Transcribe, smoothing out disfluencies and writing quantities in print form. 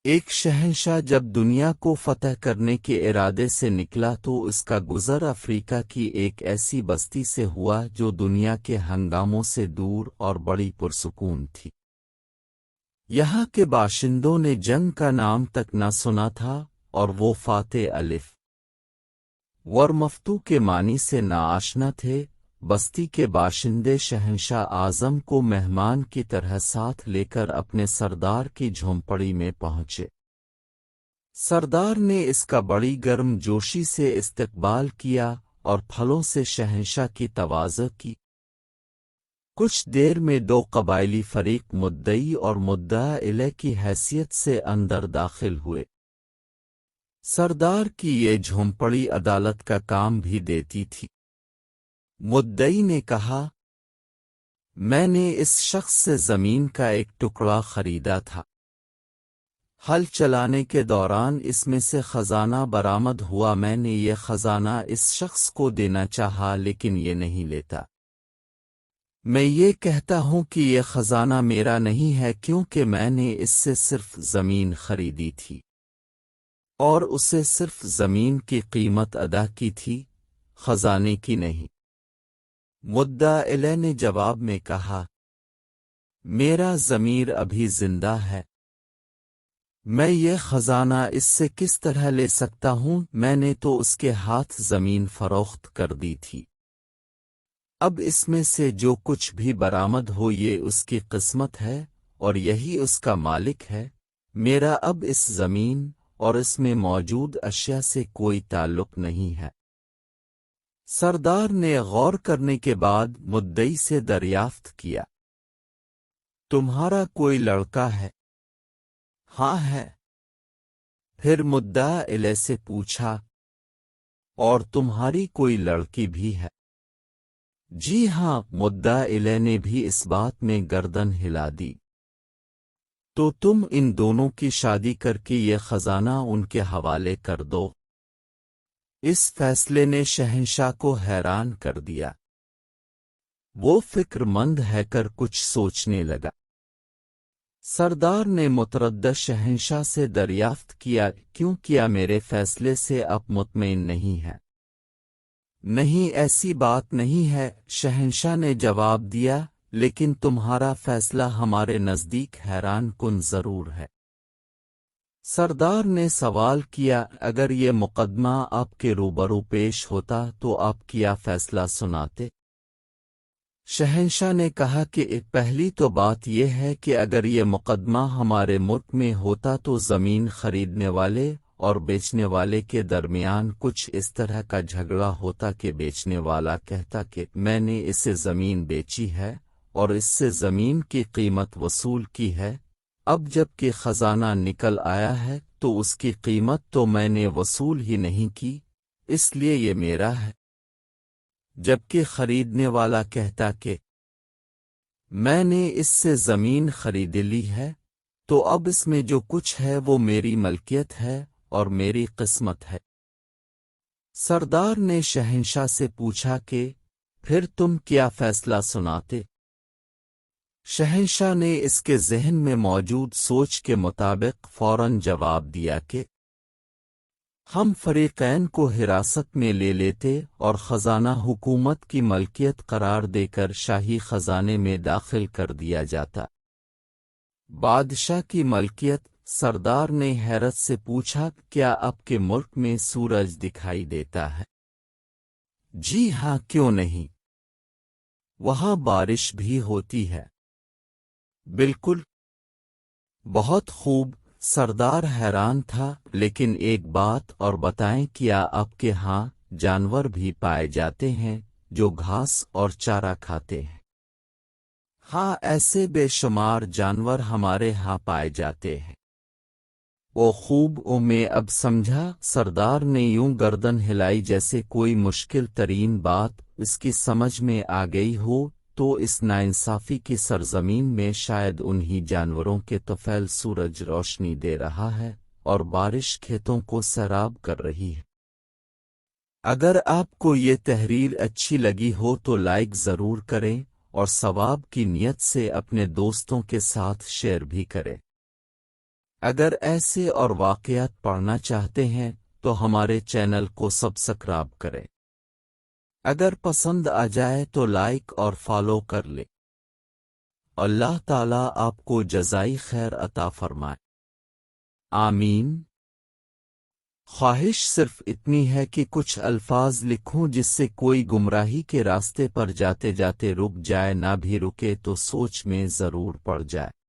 ایک شہنشاہ جب دنیا کو فتح کرنے کے ارادے سے نکلا تو اس کا گزر افریقہ کی ایک ایسی بستی سے ہوا جو دنیا کے ہنگاموں سے دور اور بڑی پرسکون تھی۔ یہاں کے باشندوں نے جنگ کا نام تک نہ سنا تھا اور وہ فاتح الف ورمفتو کے معنی سے ناآشنا تھے۔ بستی کے باشندے شہنشاہ اعظم کو مہمان کی طرح ساتھ لے کر اپنے سردار کی جھونپڑی میں پہنچے۔ سردار نے اس کا بڑی گرم جوشی سے استقبال کیا اور پھلوں سے شہنشاہ کی تواضع کی۔ کچھ دیر میں دو قبائلی فریق مدعی اور مدعا علیہ کی حیثیت سے اندر داخل ہوئے۔ سردار کی یہ جھونپڑی عدالت کا کام بھی دیتی تھی۔ مدعی نے کہا، میں نے اس شخص سے زمین کا ایک ٹکڑا خریدا تھا۔ ہل چلانے کے دوران اس میں سے خزانہ برآمد ہوا۔ میں نے یہ خزانہ اس شخص کو دینا چاہا لیکن یہ نہیں لیتا۔ میں یہ کہتا ہوں کہ یہ خزانہ میرا نہیں ہے کیونکہ میں نے اس سے صرف زمین خریدی تھی اور اسے صرف زمین کی قیمت ادا کی تھی، خزانے کی نہیں۔ مدعا علیہ نے جواب میں کہا، میرا ضمیر ابھی زندہ ہے، میں یہ خزانہ اس سے کس طرح لے سکتا ہوں؟ میں نے تو اس کے ہاتھ زمین فروخت کر دی تھی۔ اب اس میں سے جو کچھ بھی برآمد ہو یہ اس کی قسمت ہے اور یہی اس کا مالک ہے، میرا اب اس زمین اور اس میں موجود اشیاء سے کوئی تعلق نہیں ہے۔ سردار نے غور کرنے کے بعد مدعی سے دریافت کیا، تمہارا کوئی لڑکا ہے؟ ہاں ہے۔ پھر مدعا علیہ سے پوچھا، اور تمہاری کوئی لڑکی بھی ہے؟ جی ہاں۔ مدعا علیہ نے بھی اس بات میں گردن ہلا دی۔ تو تم ان دونوں کی شادی کر کے یہ خزانہ ان کے حوالے کر دو۔ اس فیصلے نے شہنشاہ کو حیران کر دیا۔ وہ فکر مند ہے کر کچھ سوچنے لگا۔ سردار نے متردد شہنشاہ سے دریافت کیا، کیوں کیا میرے فیصلے سے آپ مطمئن نہیں ہیں؟ نہیں، ایسی بات نہیں ہے، شہنشاہ نے جواب دیا، لیکن تمہارا فیصلہ ہمارے نزدیک حیران کن ضرور ہے۔ سردار نے سوال کیا، اگر یہ مقدمہ آپ کے روبرو پیش ہوتا تو آپ کیا فیصلہ سناتے؟ شہنشاہ نے کہا کہ پہلی تو بات یہ ہے کہ اگر یہ مقدمہ ہمارے ملک میں ہوتا تو زمین خریدنے والے اور بیچنے والے کے درمیان کچھ اس طرح کا جھگڑا ہوتا کہ بیچنے والا کہتا کہ میں نے اسے زمین بیچی ہے اور اس سے زمین کی قیمت وصول کی ہے، اب جب کہ خزانہ نکل آیا ہے تو اس کی قیمت تو میں نے وصول ہی نہیں کی، اس لیے یہ میرا ہے۔ جبکہ خریدنے والا کہتا کہ میں نے اس سے زمین خرید لی ہے، تو اب اس میں جو کچھ ہے وہ میری ملکیت ہے اور میری قسمت ہے۔ سردار نے شہنشاہ سے پوچھا کہ پھر تم کیا فیصلہ سناتے؟ شہنشاہ نے اس کے ذہن میں موجود سوچ کے مطابق فوراً جواب دیا کہ ہم فریقین کو حراست میں لے لیتے اور خزانہ حکومت کی ملکیت قرار دے کر شاہی خزانے میں داخل کر دیا جاتا۔ بادشاہ کی ملکیت؟ سردار نے حیرت سے پوچھا، کیا آپ کے ملک میں سورج دکھائی دیتا ہے؟ جی ہاں، کیوں نہیں؟ وہاں بارش بھی ہوتی ہے۔ بالکل۔ بہت خوب۔ سردار حیران تھا، لیکن ایک بات اور بتائیں، کیا آپ کے ہاں جانور بھی پائے جاتے ہیں جو گھاس اور چارہ کھاتے ہیں؟ ہاں، ایسے بے شمار جانور ہمارے ہاں پائے جاتے ہیں۔ وہ خوب، میں اب سمجھا۔ سردار نے یوں گردن ہلائی جیسے کوئی مشکل ترین بات اس کی سمجھ میں آ گئی ہو۔ تو اس ناانصافی کی سرزمین میں شاید انہی جانوروں کے طفیل سورج روشنی دے رہا ہے اور بارش کھیتوں کو سیراب کر رہی ہے۔ اگر آپ کو یہ تحریر اچھی لگی ہو تو لائک ضرور کریں اور ثواب کی نیت سے اپنے دوستوں کے ساتھ شیئر بھی کریں۔ اگر ایسے اور واقعات پڑھنا چاہتے ہیں تو ہمارے چینل کو سبسکرائب کریں۔ اگر پسند آ جائے تو لائک اور فالو کر لیں۔ اللہ تعالیٰ آپ کو جزائی خیر عطا فرمائے۔ آمین۔ خواہش صرف اتنی ہے کہ کچھ الفاظ لکھوں جس سے کوئی گمراہی کے راستے پر جاتے جاتے رک جائے، نہ بھی رکے تو سوچ میں ضرور پڑ جائے۔